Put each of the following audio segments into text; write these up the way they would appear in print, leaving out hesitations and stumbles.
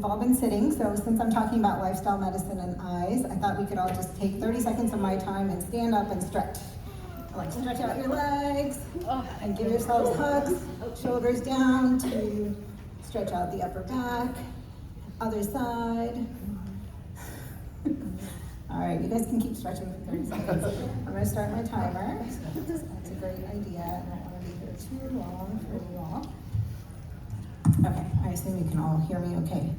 we've all been sitting, so since I'm talking about lifestyle medicine and eyes, I thought we could all just take 30 seconds of my time and stand up and stretch. Like stretch out your legs and give yourselves hugs, shoulders down to stretch out the upper back, other side. All right, you guys can keep stretching for 30 seconds. I'm gonna start my timer. That's a great idea. I don't wanna be here too long for you all. Okay, I assume you can all hear me okay.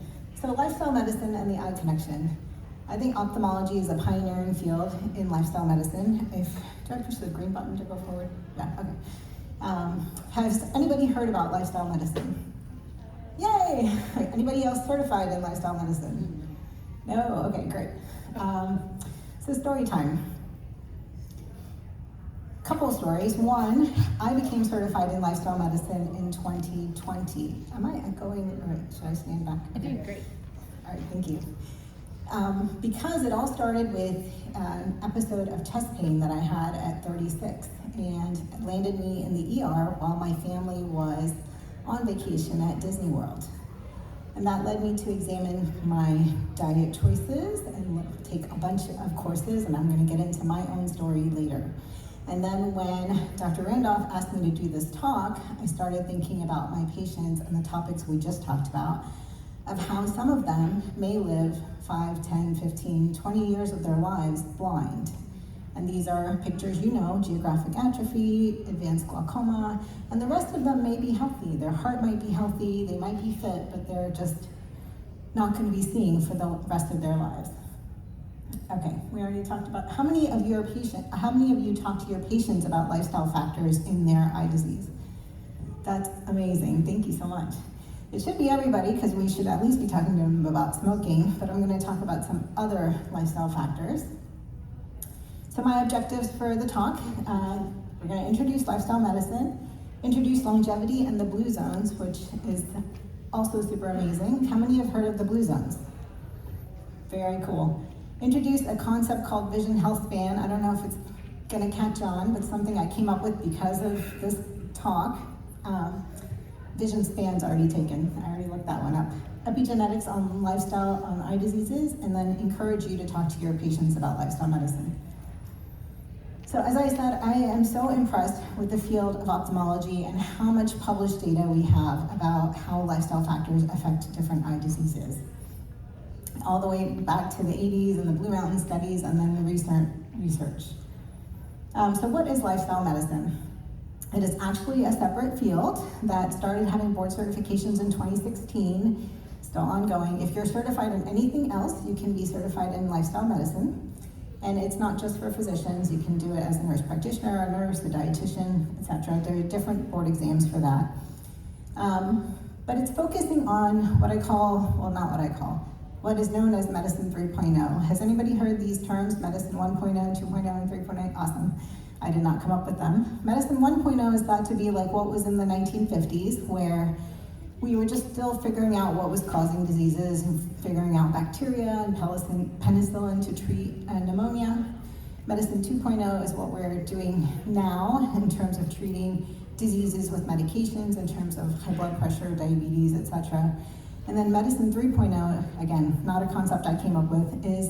So lifestyle medicine and the eye connection. I think ophthalmology is a pioneering field in lifestyle medicine. Do I push the green button to go forward? Yeah, okay. Has anybody heard about lifestyle medicine? Yay! Anybody else certified in lifestyle medicine? No? Okay, great. So story time. Couple stories. One, I became certified in lifestyle medicine in 2020. Am I echoing or should I stand back? I think great. All right, thank you. Because it all started with an episode of chest pain that I had at 36 and landed me in the ER while my family was on vacation at Disney World. And that led me to examine my diet choices and take a bunch of courses, and I'm going to get into my own story later. And then when Dr. Randolph asked me to do this talk, I started thinking about my patients and the topics we just talked about, of how some of them may live 5, 10, 15, 20 years of their lives blind. And these are pictures you know, geographic atrophy, advanced glaucoma, and the rest of them may be healthy. Their heart might be healthy, they might be fit, but they're just not going to be seeing for the rest of their lives. Okay, we already talked about, how many of you talk to your patients about lifestyle factors in their eye disease? That's amazing, thank you so much. It should be everybody, because we should at least be talking to them about smoking, but I'm going to talk about some other lifestyle factors. So my objectives for the talk, we're going to introduce lifestyle medicine, introduce longevity and the blue zones, which is also super amazing. How many have heard of the blue zones? Very cool. Introduce a concept called Vision Healthspan. I don't know if it's going to catch on, but something I came up with because of this talk. Vision span's already taken. I already looked that one up. Epigenetics on lifestyle on eye diseases, and then encourage you to talk to your patients about lifestyle medicine. So as I said, I am so impressed with the field of ophthalmology and how much published data we have about how lifestyle factors affect different eye diseases. All the way back to the 80s and the Blue Mountain studies and then the recent research. So what is lifestyle medicine? It is actually a separate field that started having board certifications in 2016, still ongoing. If you're certified in anything else, you can be certified in lifestyle medicine. And it's not just for physicians, you can do it as a nurse practitioner, a nurse, a dietitian, etc. There are different board exams for that. But it's focusing on what is known as Medicine 3.0. Has anybody heard these terms, Medicine 1.0, 2.0, and 3.0? Awesome. I did not come up with them. Medicine 1.0 is thought to be like what was in the 1950s, where we were just still figuring out what was causing diseases and figuring out bacteria and penicillin to treat pneumonia. Medicine 2.0 is what we're doing now in terms of treating diseases with medications, in terms of high blood pressure, diabetes, etc. And then Medicine 3.0, again, not a concept I came up with, is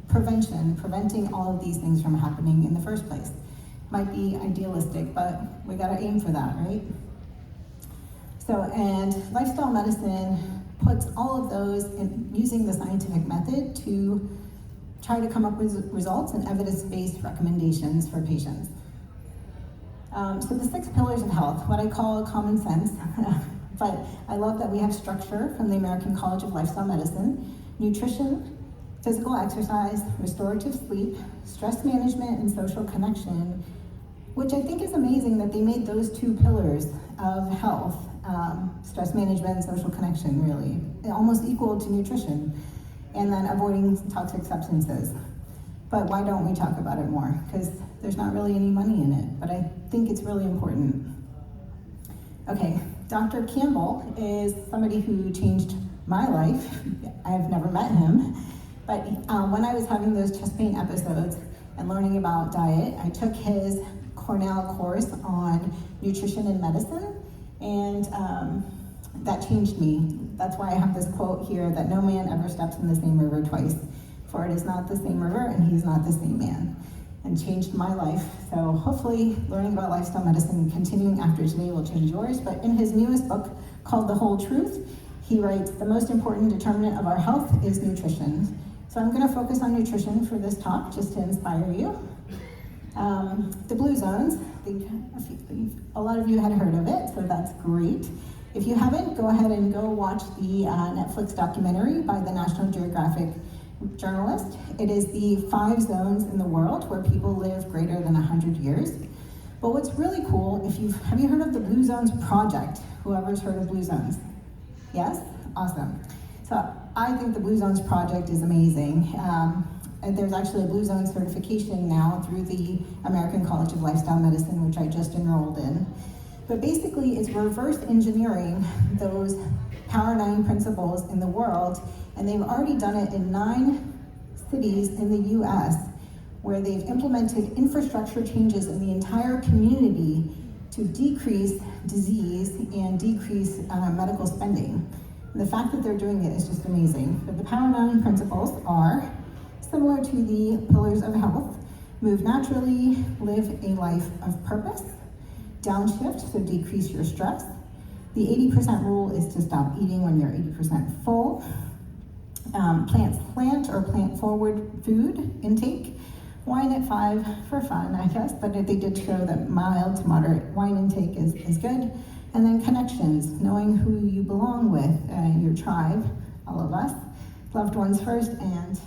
prevention, preventing all of these things from happening in the first place. Might be idealistic, but we gotta aim for that, right? So, and lifestyle medicine puts all of those in using the scientific method to try to come up with results and evidence-based recommendations for patients. So the 6 pillars of health, what I call common sense, but I love that we have structure from the American College of Lifestyle Medicine: nutrition, physical exercise, restorative sleep, stress management, and social connection, which I think is amazing that they made those 2 pillars of health, stress management and social connection, really, almost equal to nutrition, and then avoiding toxic substances. But why don't we talk about it more? Because there's not really any money in it, but I think it's really important. Okay, Dr. Campbell is somebody who changed my life. I've never met him, but when I was having those chest pain episodes and learning about diet, I took his Cornell course on nutrition and medicine, and that changed me. That's why I have this quote here that no man ever steps in the same river twice, for it is not the same river and he's not the same man. And changed my life. So hopefully learning about lifestyle medicine and continuing after today will change yours. But in his newest book called The Whole Truth, he writes, the most important determinant of our health is nutrition. So I'm gonna focus on nutrition for this talk, just to inspire you. The blue zones, I think a lot of you had heard of it, so that's great. If you haven't, go ahead and go watch the Netflix documentary by the National Geographic journalist. It is the 5 zones in the world where people live greater than 100 years. But what's really cool, have you heard of the Blue Zones Project? Whoever's heard of Blue Zones? Yes? Awesome. So I think the Blue Zones Project is amazing. And there's actually a Blue Zone certification now through the American College of Lifestyle Medicine, which I just enrolled in. But basically, it's reverse engineering those Power 9 principles in the world, and they've already done it in 9 cities in the US, where they've implemented infrastructure changes in the entire community to decrease disease and decrease medical spending. And the fact that they're doing it is just amazing. But the Power 9 principles are similar to the pillars of health: move naturally, live a life of purpose, downshift, so decrease your stress. The 80% rule is to stop eating when you're 80% full. Plant or plant forward food intake. Wine at 5 for fun, I guess, but they did show that mild to moderate wine intake is good. And then connections, knowing who you belong with, your tribe, all of us, loved ones first, and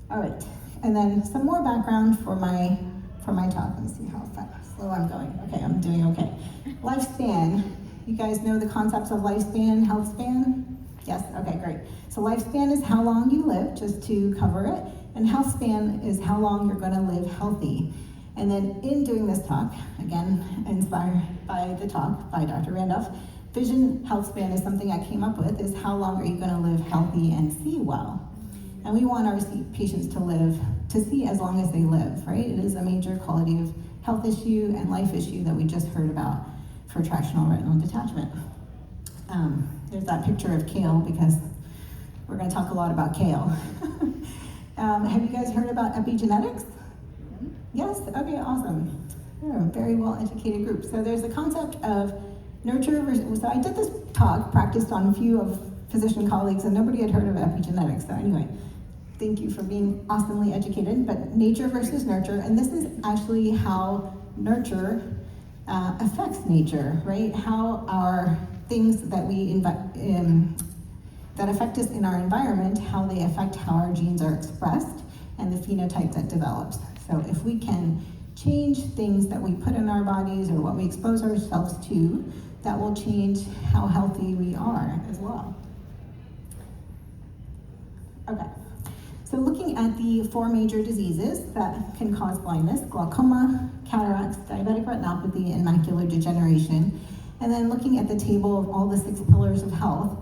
all right. And then some more background for my talk. Let me see how slow I'm going. Okay, I'm doing okay. Lifespan. You guys know the concepts of lifespan, health span? Yes, okay, great. So lifespan is how long you live, just to cover it, and health span is how long you're gonna live healthy. And then in doing this talk, again, inspired by the talk by Dr. Randolph, vision health span is something I came up with, is how long are you gonna live healthy and see well? And we want our patients to see as long as they live, right? It is a major quality of health issue and life issue that we just heard about for tractional retinal detachment. There's that picture of kale, because we're going to talk a lot about kale. Have you guys heard about epigenetics? Yes? Okay, awesome. You're a very well-educated group. So there's the concept of nurture versus, so I did this talk, practiced on a few of physician colleagues, and nobody had heard of epigenetics. So anyway, thank you for being awesomely educated, but nature versus nurture, and this is actually how nurture affects nature, right? How our things that that affect us in our environment, how they affect how our genes are expressed and the phenotype that develops. So if we can change things that we put in our bodies or what we expose ourselves to, that will change how healthy we are as well. Okay, so looking at the 4 major diseases that can cause blindness: glaucoma, cataracts, diabetic retinopathy, and macular degeneration. And then looking at the table of all the 6 pillars of health,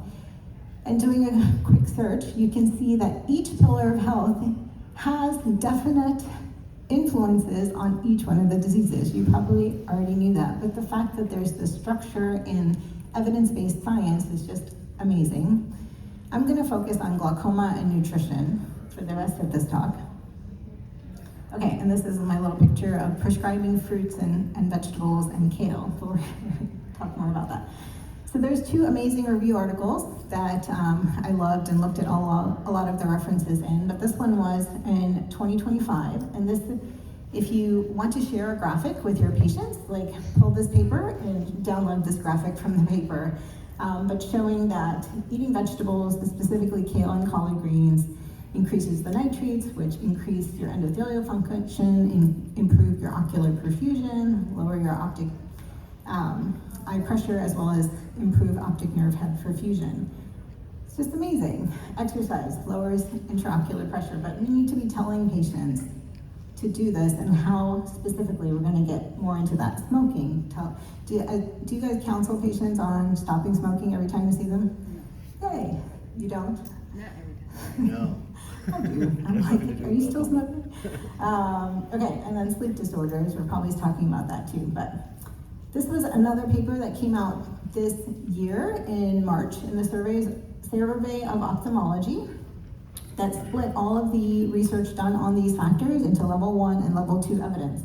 and doing a quick search, you can see that each pillar of health has definite influences on each one of the diseases. You probably already knew that, but the fact that there's the structure in evidence-based science is just amazing. I'm going to focus on glaucoma and nutrition for the rest of this talk. Okay, and this is my little picture of prescribing fruits and vegetables and kale. We'll talk more about that. So there's 2 amazing review articles that I loved and looked at a lot of the references in, but this one was in 2025, and this, if you want to share a graphic with your patients, like pull this paper and download this graphic from the paper, but showing that eating vegetables, specifically kale and collard greens, increases the nitrates, which increase your endothelial function, improve your ocular perfusion, lower your optic eye pressure, as well as improve optic nerve head perfusion. It's just amazing. Exercise lowers intraocular pressure, but we need to be telling patients to do this and how specifically we're going to get more into that. Smoking. Do you guys counsel patients on stopping smoking every time you see them? Yay. You don't? Not every time. No. I do. I'm like, are you still smoking? Okay, and then sleep disorders. We're probably talking about that too, but This was another paper that came out this year in March in the Survey of Ophthalmology that split all of the research done on these factors into level 1 and level 2 evidence.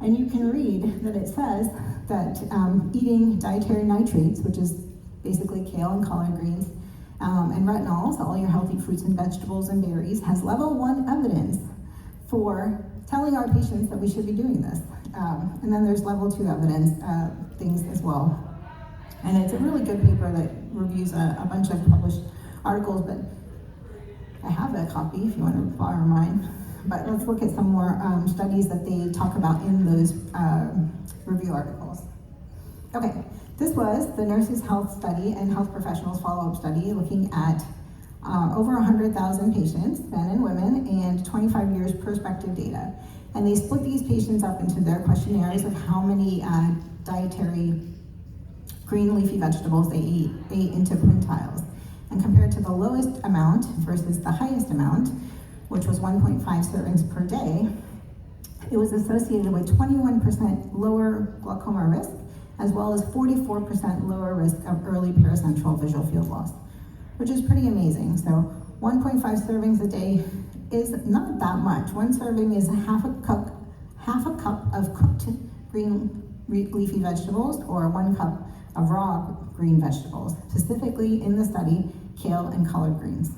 And you can read that it says that eating dietary nitrates, which is basically kale and collard greens, and retinol, so all your healthy fruits and vegetables and berries, has level 1 evidence for telling our patients that we should be doing this. And then there's level 2 evidence things as well. And it's a really good paper that reviews a bunch of published articles, but I have a copy if you want to borrow mine. But let's look at some more studies that they talk about in those review articles. Okay, this was the Nurses' Health Study and Health Professionals Follow-Up Study looking at over 100,000 patients, men and women, and 25 years prospective data. And they split these patients up into their questionnaires of how many dietary green leafy vegetables they ate into quintiles. And compared to the lowest amount versus the highest amount, which was 1.5 servings per day, it was associated with 21% lower glaucoma risk, as well as 44% lower risk of early paracentral visual field loss, which is pretty amazing. So 1.5 servings a day is not that much. One serving is half a cup of cooked green leafy vegetables, or 1 cup of raw green vegetables, specifically in the study, kale and collard greens.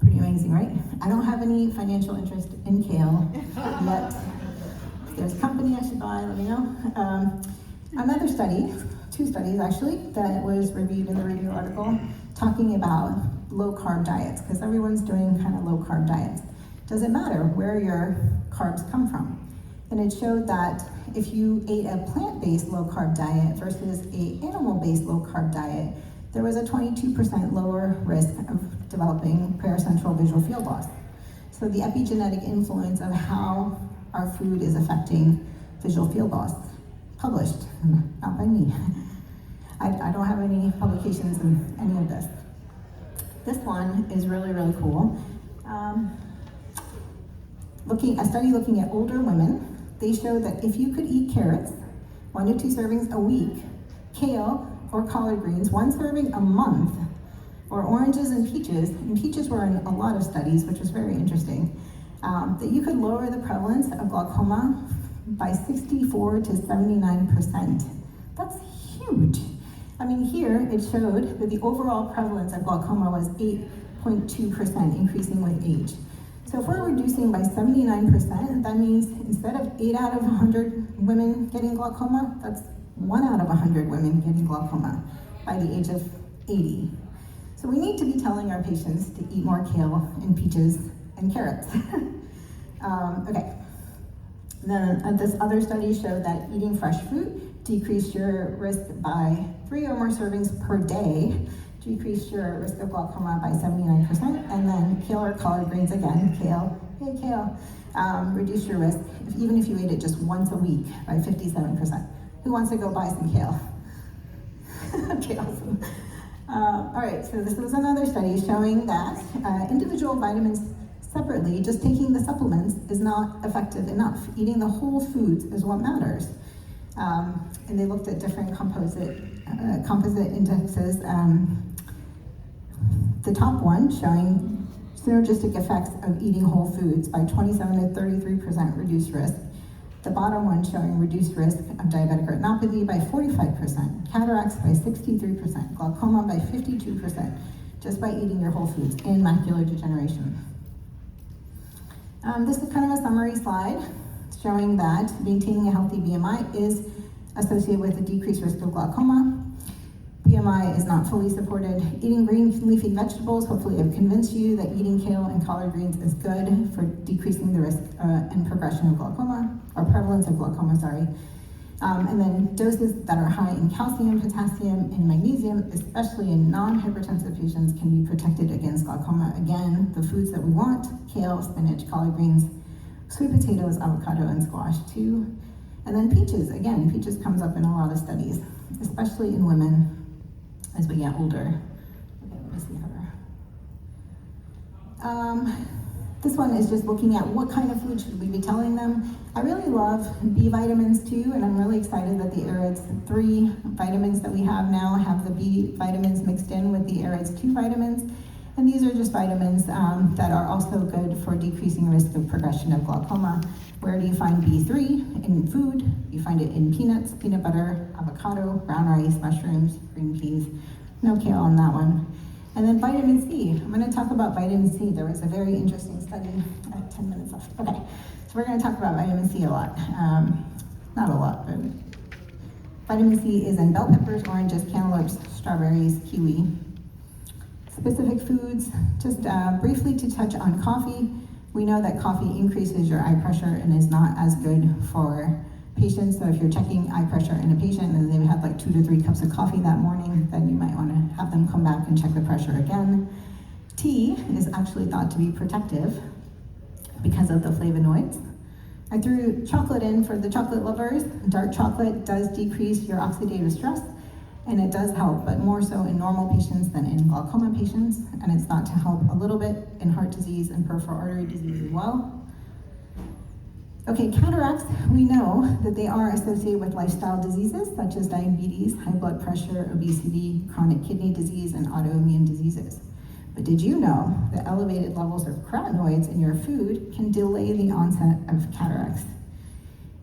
Pretty amazing, right? I don't have any financial interest in kale yet. If there's a company I should buy, let me know. Another study, 2 studies actually, that was reviewed in the review article, talking about low-carb diets, because everyone's doing kind of low-carb diets. Doesn't matter where your carbs come from. And it showed that if you ate a plant-based low-carb diet versus an animal-based low-carb diet, there was a 22% lower risk of developing paracentral visual field loss. So the epigenetic influence of how our food is affecting visual field loss, published, not by me. I don't have any publications in any of this. This one is really, really cool. A study looking at older women, they showed that if you could eat carrots, 1 to 2 servings a week, kale or collard greens, 1 serving a month, or oranges and peaches were in a lot of studies, which was very interesting, that you could lower the prevalence of glaucoma by 64 to 79%. That's huge. I mean, here it showed that the overall prevalence of glaucoma was 8.2%, increasing with age. So if we're reducing by 79%, that means instead of 8 out of 100 women getting glaucoma, that's 1 out of 100 women getting glaucoma by the age of 80. So we need to be telling our patients to eat more kale and peaches and carrots. Okay. Then this other study showed that eating fresh fruit decreased your risk by 3 or more servings per day, decreased your risk of glaucoma by 79%, and then kale or collard greens, again, kale, hey kale, reduced your risk, even if you ate it just once a week, by 57%. Who wants to go buy some kale? Okay, awesome. All right, so this was another study showing that individual vitamins separately, just taking the supplements is not effective enough. Eating the whole foods is what matters. And they looked at different composite indexes. The top one showing synergistic effects of eating whole foods by 27 to 33% reduced risk. The bottom one showing reduced risk of diabetic retinopathy by 45%, cataracts by 63%, glaucoma by 52%, just by eating your whole foods, and macular degeneration. This is kind of a summary slide showing that maintaining a healthy BMI is associated with a decreased risk of glaucoma. BMI is not fully supported. Eating green leafy vegetables, hopefully I've convinced you that eating kale and collard greens is good for decreasing the risk and progression of glaucoma, or prevalence of glaucoma, sorry. And then doses that are high in calcium, potassium, and magnesium, especially in non-hypertensive patients, can be protected against glaucoma. Again, the foods that we want: kale, spinach, collard greens, sweet potatoes, avocado, and squash too. And then peaches, again, peaches comes up in a lot of studies, especially in women as we get older. Okay, let me see her. This one is just looking at what kind of food should we be telling them. I really love B vitamins too, and I'm really excited that the AREDS 3 vitamins that we have now have the B vitamins mixed in with the AREDS 2 vitamins. And these are just vitamins that are also good for decreasing risk of progression of glaucoma. Where do you find B3? In food. You find it in peanuts, peanut butter, avocado, brown rice, mushrooms, green peas. No kale on that one. And then vitamin C. I'm going to talk about vitamin C. There was a very interesting study. I have 10 minutes left. Okay, so we're going to talk about vitamin C a lot. Not a lot, but vitamin C is in bell peppers, oranges, cantaloupes, strawberries, kiwi. Specific foods, just briefly to touch on coffee. We know that coffee increases your eye pressure and is not as good for patients. So if you're checking eye pressure in a patient and they've had like 2 to 3 cups of coffee that morning, then you might want to have them come back and check the pressure again. Tea is actually thought to be protective because of the flavonoids. I threw chocolate in for the chocolate lovers. Dark chocolate does decrease your oxidative stress, and it does help, but more so in normal patients than in glaucoma patients, and it's thought to help a little bit in heart disease and peripheral artery disease as well. Okay, cataracts, we know that they are associated with lifestyle diseases such as diabetes, high blood pressure, obesity, chronic kidney disease, and autoimmune diseases. But did you know that elevated levels of carotenoids in your food can delay the onset of cataracts?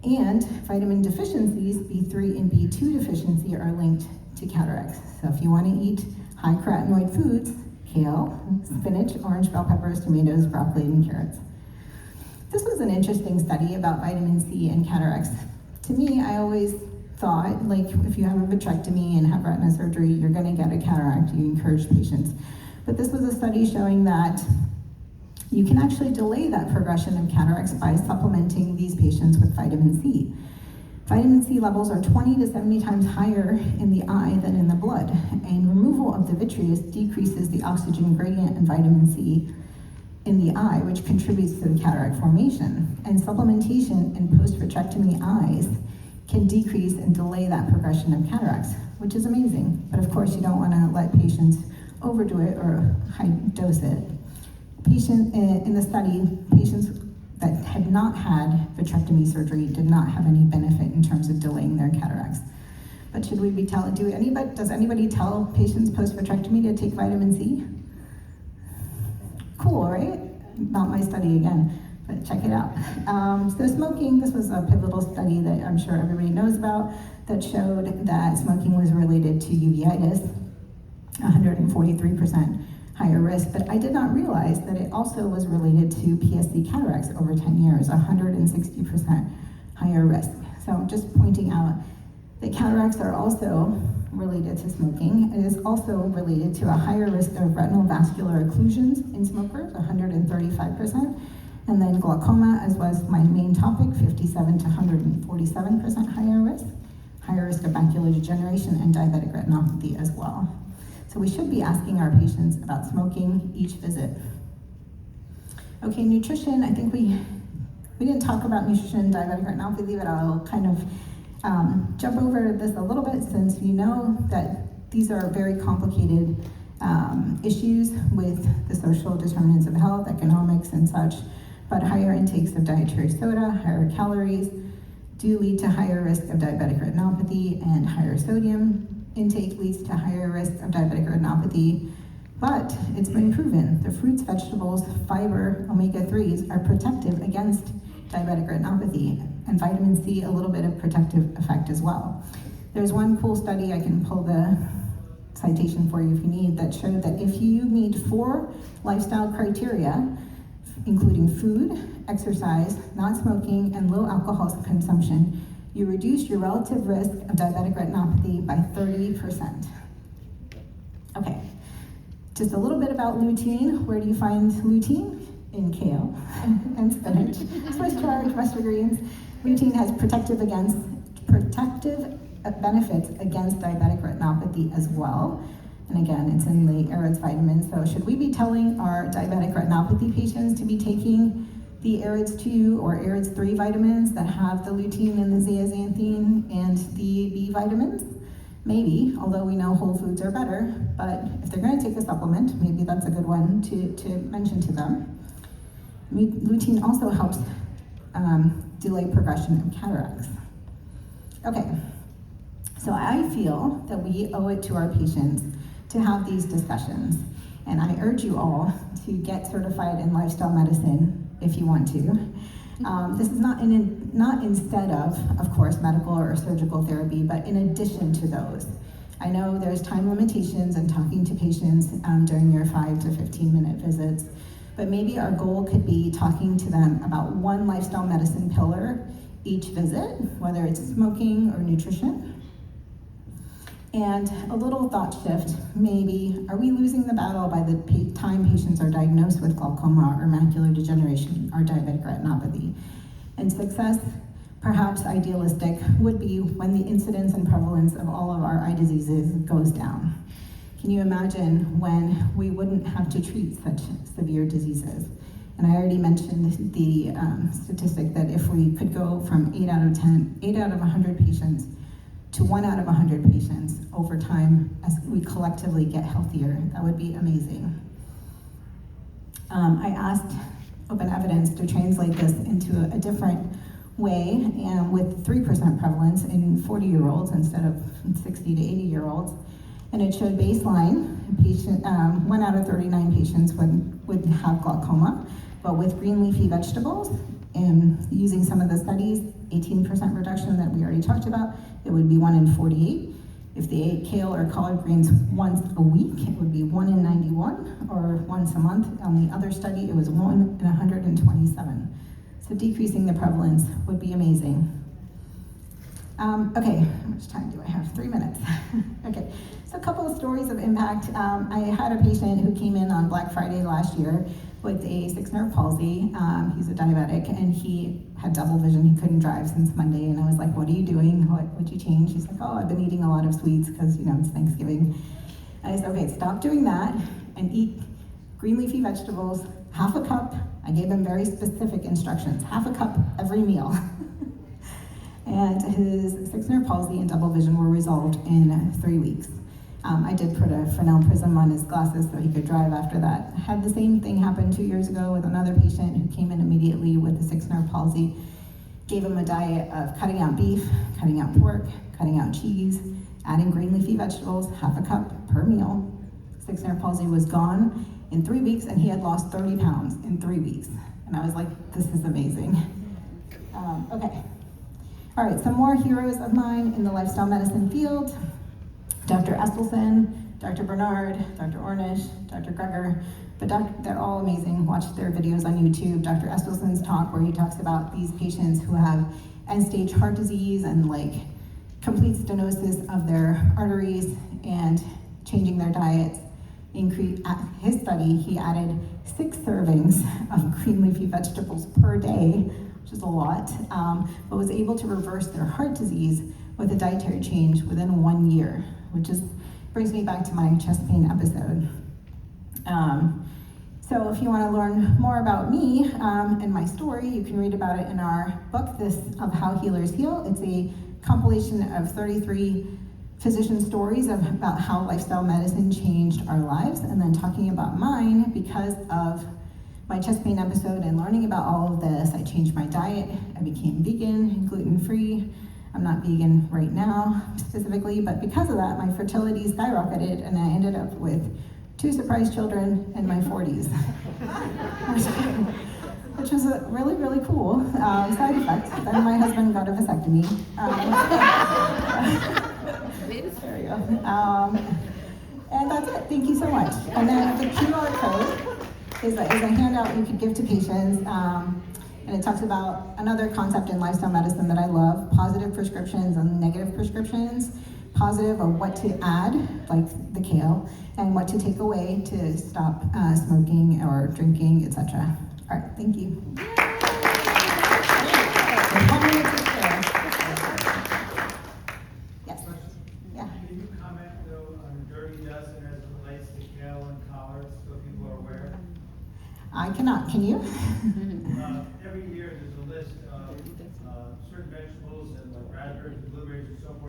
And vitamin deficiencies, B3 and B2 deficiency, are linked to cataracts. So if you want to eat high carotenoid foods, kale, spinach, orange bell peppers, tomatoes, broccoli, and carrots. This was an interesting study about vitamin C and cataracts. To me, I always thought, like, if you have a vitrectomy and have retina surgery, you're going to get a cataract. You encourage patients. But this was a study showing that you can actually delay that progression of cataracts by supplementing these patients with vitamin C. Vitamin C levels are 20 to 70 times higher in the eye than in the blood, and removal of the vitreous decreases the oxygen gradient in vitamin C in the eye, which contributes to the cataract formation. And supplementation in post-vitrectomy eyes can decrease and delay that progression of cataracts, which is amazing. But of course, you don't want to let patients overdo it or high dose it. In the study, patients that had not had vitrectomy surgery did not have any benefit in terms of delaying their cataracts. But should we be does anybody tell patients post-vitrectomy to take vitamin C? Cool, right? Not my study again, but check it out. So smoking, this was a pivotal study that I'm sure everybody knows about that showed that smoking was related to uveitis, 143% higher risk, but I did not realize that it also was related to PSC cataracts over 10 years, 160% higher risk. So I'm just pointing out that cataracts are also related to smoking. It is also related to a higher risk of retinal vascular occlusions in smokers, 135%, and then glaucoma, as was my main topic, 57 to 147% higher risk of macular degeneration and diabetic retinopathy as well. So we should be asking our patients about smoking each visit. Okay, nutrition, I think we didn't talk about nutrition and diabetic retinopathy, but I'll kind of jump over this a little bit since you know that these are very complicated issues with the social determinants of health, economics and such, but higher intakes of dietary soda, higher calories, do lead to higher risk of diabetic retinopathy, and higher sodium intake leads to higher risk of diabetic retinopathy, but it's been proven the fruits, vegetables, fiber, omega-3s are protective against diabetic retinopathy, and vitamin C, a little bit of protective effect as well. There's one cool study, I can pull the citation for you if you need, that showed that if you meet 4 lifestyle criteria, including food, exercise, not smoking, and low alcohol consumption, you reduce your relative risk of diabetic retinopathy by 30%. Okay, just a little bit about lutein. Where do you find lutein? In kale and spinach, Swiss chard, mustard greens. Lutein has protective benefits against diabetic retinopathy as well. And again, it's in the AREDS vitamins. So should we be telling our diabetic retinopathy patients to be taking the AREDS 2 or AREDS 3 vitamins that have the lutein and the zeaxanthin and the B vitamins? Maybe, although we know whole foods are better, but if they're going to take a supplement, maybe that's a good one to mention to them. Lutein also helps delay progression of cataracts. Okay, so I feel that we owe it to our patients to have these discussions, and I urge you all to get certified in lifestyle medicine if you want to. This is not instead of course, medical or surgical therapy, but in addition to those. I know there's time limitations in talking to patients during your 5 to 15-minute visits, but maybe our goal could be talking to them about one lifestyle medicine pillar each visit, whether it's smoking or nutrition. And a little thought shift, maybe, are we losing the battle by the time patients are diagnosed with glaucoma or macular degeneration or diabetic retinopathy? And success, perhaps idealistic, would be when the incidence and prevalence of all of our eye diseases goes down. Can you imagine when we wouldn't have to treat such severe diseases? And I already mentioned the statistic that if we could go from 8 out of 100 patients to 1 out of 100 patients over time as we collectively get healthier, that would be amazing. I asked Open Evidence to translate this into a different way, and with 3% prevalence in 40-year-olds instead of 60 to 80-year-olds. And it showed baseline, 1 out of 39 patients would have glaucoma, but with green leafy vegetables, and using some of the studies, 18% reduction that we already talked about, it would be 1 in 48. If they ate kale or collard greens once a week, it would be 1 in 91, or once a month. On the other study, it was 1 in 127. So decreasing the prevalence would be amazing. Okay, how much time do I have? 3 minutes. Okay, so a couple of stories of impact. I had a patient who came in on Black Friday last year with a 6 nerve palsy. He's a diabetic, and he had double vision. He couldn't drive since Monday, and I was like, what are you doing? What would you change? He's like, oh, I've been eating a lot of sweets because, it's Thanksgiving. And I said, okay, stop doing that and eat green leafy vegetables, half a cup. I gave him very specific instructions, half a cup every meal. And his 6 nerve palsy and double vision were resolved in 3 weeks. I did put a Fresnel prism on his glasses so he could drive after that. Had the same thing happen 2 years ago with another patient who came in immediately with a 6 nerve palsy. Gave him a diet of cutting out beef, cutting out pork, cutting out cheese, adding green leafy vegetables, half a cup per meal. 6 nerve palsy was gone in 3 weeks, and he had lost 30 pounds in 3 weeks. And I was like, this is amazing. Okay. All right, some more heroes of mine in the lifestyle medicine field. Dr. Esselson, Dr. Bernard, Dr. Ornish, Dr. Greger, but they're all amazing. Watch their videos on YouTube. Dr. Esselson's talk where he talks about these patients who have end-stage heart disease and complete stenosis of their arteries and changing their diets. At his study, he added 6 servings of green leafy vegetables per day, which is a lot, but was able to reverse their heart disease with a dietary change within 1 year, which brings me back to my chest pain episode. So if you want to learn more about me and my story, you can read about it in our book, This of How Healers Heal. It's a compilation of 33 physician stories about how lifestyle medicine changed our lives, and then talking about mine because of my chest pain episode and learning about all of this. I changed my diet. I became vegan, gluten-free. I'm not vegan right now specifically, but because of that, my fertility skyrocketed, and I ended up with 2 surprise children in my 40s, which was a really, really cool side effect. Then my husband got a vasectomy. There we go. And that's it. Thank you so much. And then the QR code is a handout you could give to patients. And it talks about another concept in lifestyle medicine that I love, positive prescriptions and negative prescriptions. Positive of what to add, like the kale, and what to take away to stop smoking or drinking, etc. All right, thank you. Yes. Yeah. Can you comment though on dirty dust as it relates to kale and collards so people are aware? I cannot. Can you? Every year there's a list of certain vegetables and like raspberries and blueberries and so forth.